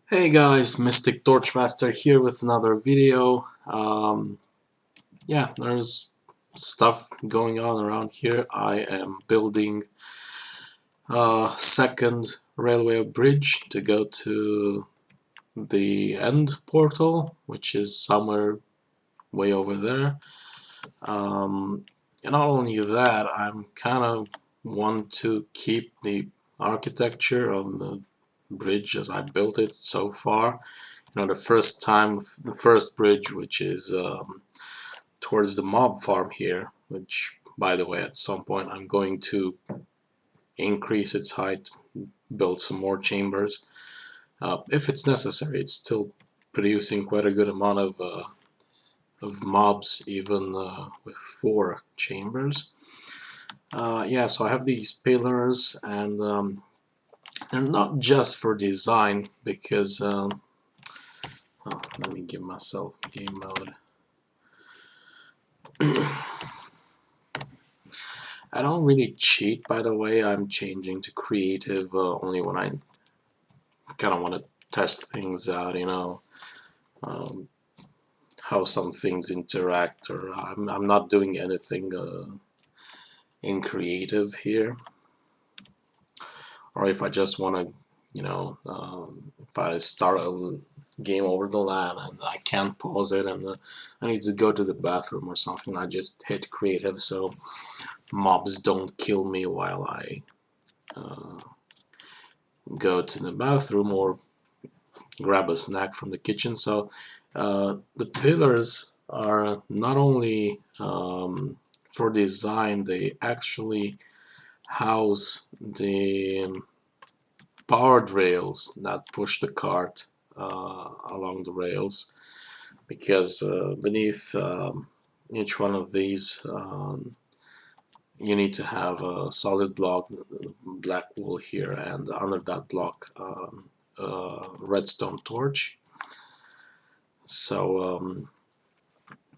Hey guys, Mystic Torchmaster here with another video. Yeah, there's stuff going on around here. I am building a second railway bridge to go to the end portal, which is somewhere way over there. And not only that, I'm kind of want to keep the architecture of the bridge as I built it so far. The first bridge, which is towards the mob farm here, which, by the way, at some point I'm going to increase its height, build some more chambers. If it's necessary, it's still producing quite a good amount of mobs, even with 4 chambers. Yeah, so I have these pillars, and they're not just for design, because oh, let me give myself game mode. I don't really cheat, by the way. I'm changing to creative only when I kind of want to test things out, um, how some things interact, or I'm not doing anything in creative here. Or if I just want to, if I start a game over the LAN and I can't pause it, and I need to go to the bathroom or something, I just hit creative so mobs don't kill me while I go to the bathroom or grab a snack from the kitchen. So the pillars are not only for design, they actually house the powered rails that push the cart along the rails, because beneath each one of these you need to have a solid block, black wool here, and under that block redstone torch. So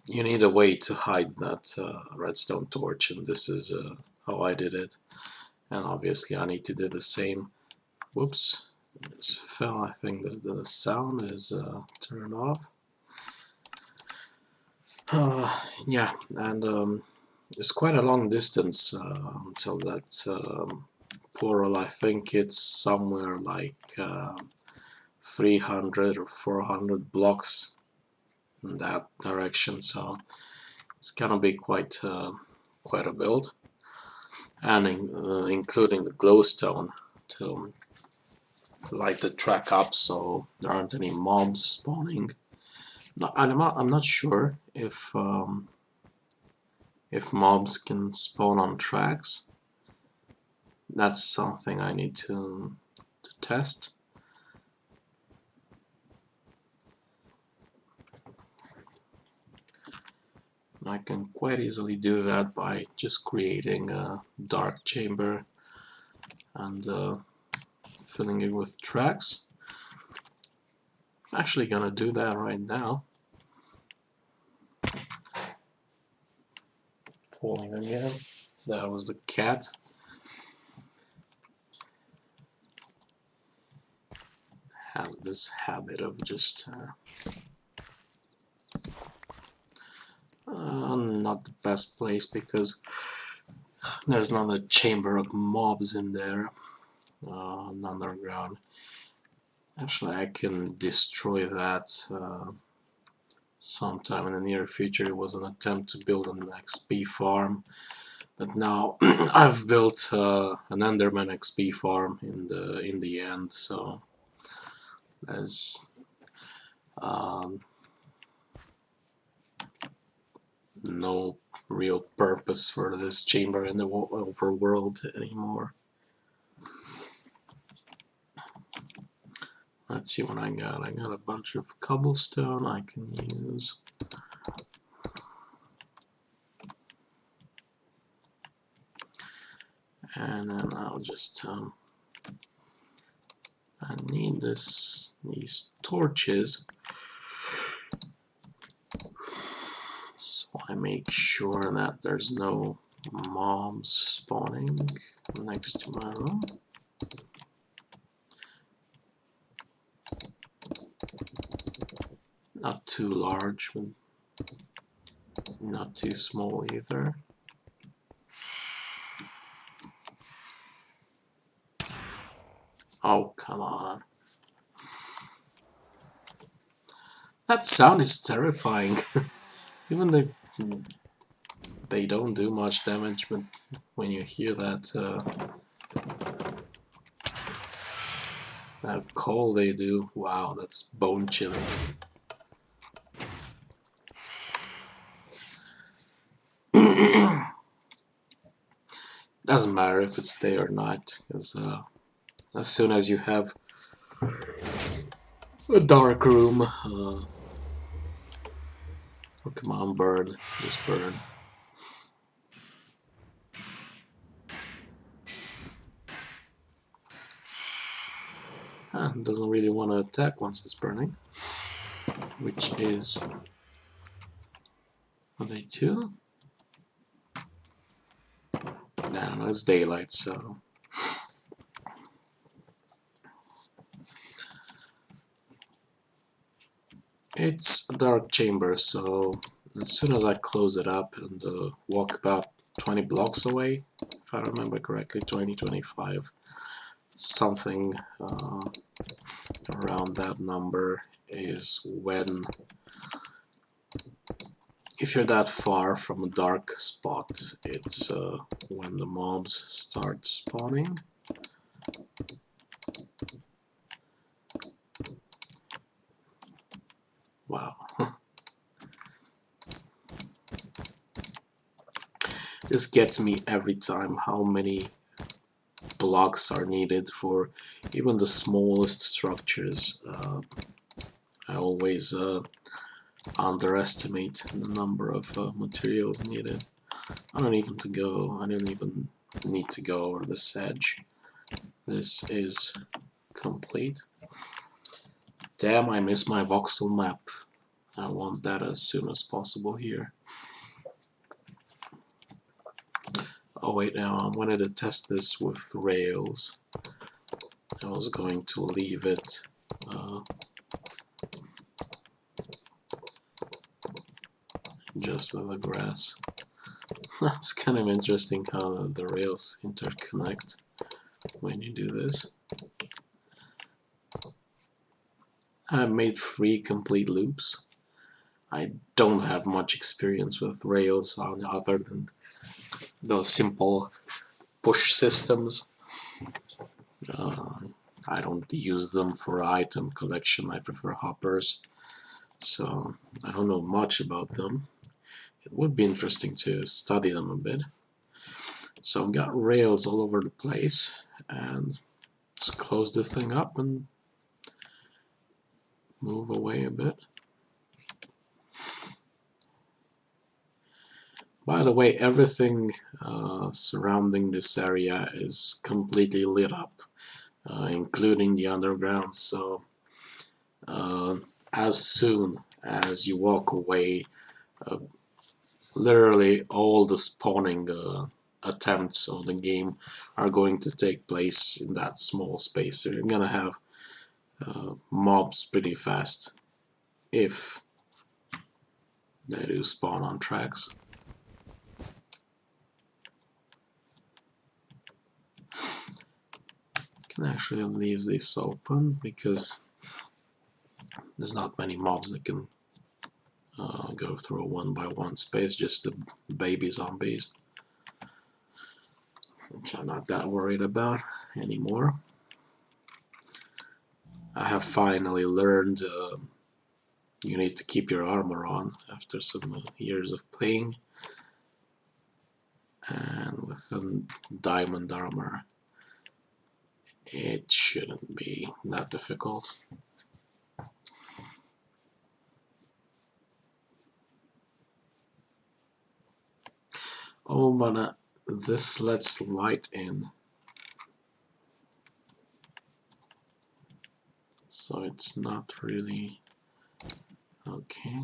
you need a way to hide that redstone torch, and this is how I did it. And obviously I need to do the same. Whoops, just fell. I think that the sound is turned off. Yeah, and it's quite a long distance until that portal. I think it's somewhere like 300 or 400 blocks in that direction, so it's gonna be quite a build, and including the glowstone to light the track up so there aren't any mobs spawning. No, I'm not sure if mobs can spawn on tracks. That's something I need to test. I can quite easily do that by just creating a dark chamber and filling it with tracks. I'm actually gonna do that right now. Falling again. That was the cat. Has this habit of just not the best place, because there's not a chamber of mobs in there underground. Actually, I can destroy that sometime in the near future. It was an attempt to build an XP farm, but now I've built an Enderman XP farm in the end. So there's no real purpose for this chamber in the overworld anymore. Let's see what I got. I got a bunch of cobblestone I can use. And then I'll just I need these torches, so I make sure that there's no mobs spawning next to my room. Not too large, but not too small either. Oh, come on. That sound is terrifying. Even if they don't do much damage, but when you hear that that call they do, wow, that's bone chilling. Doesn't matter if it's day or night, because as soon as you have a dark room, oh come on, burn, just burn. Doesn't really want to attack once it's burning, which is, are they two? I don't know, it's daylight, so it's a dark chamber, so as soon as I close it up and walk about 20 blocks away, if I remember correctly, 20-25, something around that number is when, if you're that far from a dark spot, it's when the mobs start spawning. Wow. This gets me every time, how many blocks are needed for even the smallest structures. I always underestimate the number of materials needed. I don't even need to go over this edge. This is complete. Damn, I miss my voxel map. I want that as soon as possible here. Oh wait, now I wanted to test this with rails. I was going to leave it just with the grass. It's kind of interesting how the rails interconnect when you do this. I've made 3 complete loops. I don't have much experience with rails other than those simple push systems. I don't use them for item collection, I prefer hoppers, so I don't know much about them. It would be interesting to study them a bit. So I've got rails all over the place, and let's close this thing up and move away a bit. By the way, everything surrounding this area is completely lit up, including the underground, so as soon as you walk away, literally all the spawning attempts of the game are going to take place in that small space, so you're gonna have mobs pretty fast if they do spawn on tracks. Can actually leave this open because there's not many mobs that can go through a 1x1 space, just the baby zombies, which I'm not that worried about anymore. I have finally learned you need to keep your armor on after some years of playing, and with a diamond armor it shouldn't be that difficult. Oh, but this lets light in, so it's not really okay.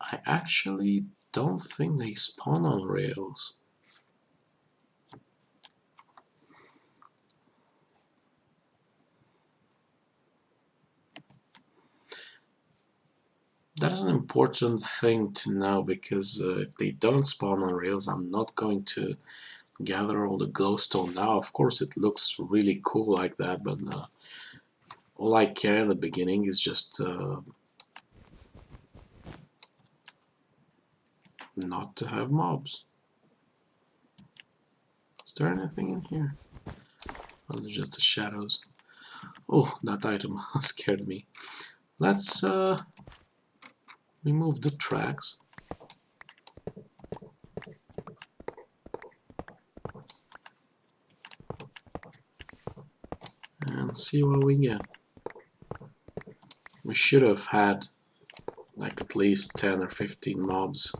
I actually don't think they spawn on rails. That is an important thing to know, because if they don't spawn on rails, I'm not going to gather all the glowstone now. Of course, it looks really cool like that, but all I care in the beginning is just not to have mobs. Is there anything in here? Oh, they're just the shadows. Oh, that item scared me. Let's remove the tracks. And see what we get. We should have had like at least 10 or 15 mobs.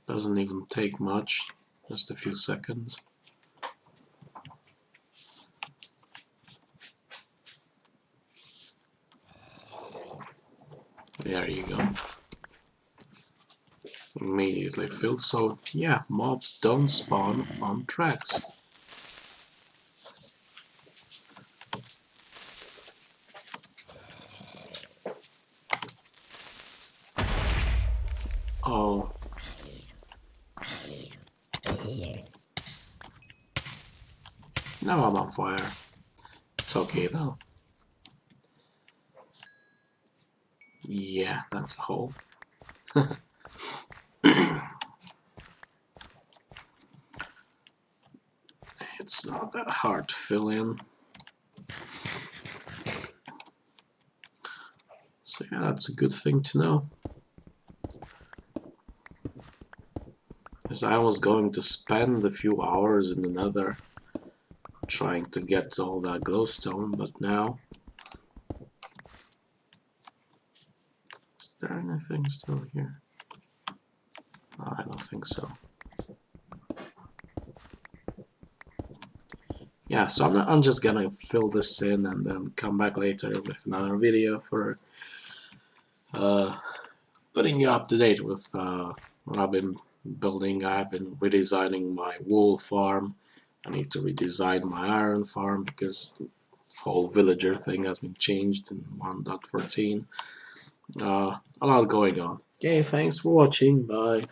Doesn't even take much, just a few seconds. There you go. Immediately filled. So yeah, mobs don't spawn on tracks. Oh. Now I'm on fire. It's okay though. Yeah, that's a hole. It's not that hard to fill in. So yeah, that's a good thing to know. Because I was going to spend a few hours in the Nether trying to get all that glowstone, but now... Is there anything still here? Oh, I don't think so. Yeah, so I'm just gonna fill this in and then come back later with another video for putting you up to date with what I've been building. I've been redesigning my wool farm. I need to redesign my iron farm because the whole villager thing has been changed in 1.14. A lot going on. Okay, thanks for watching. Bye.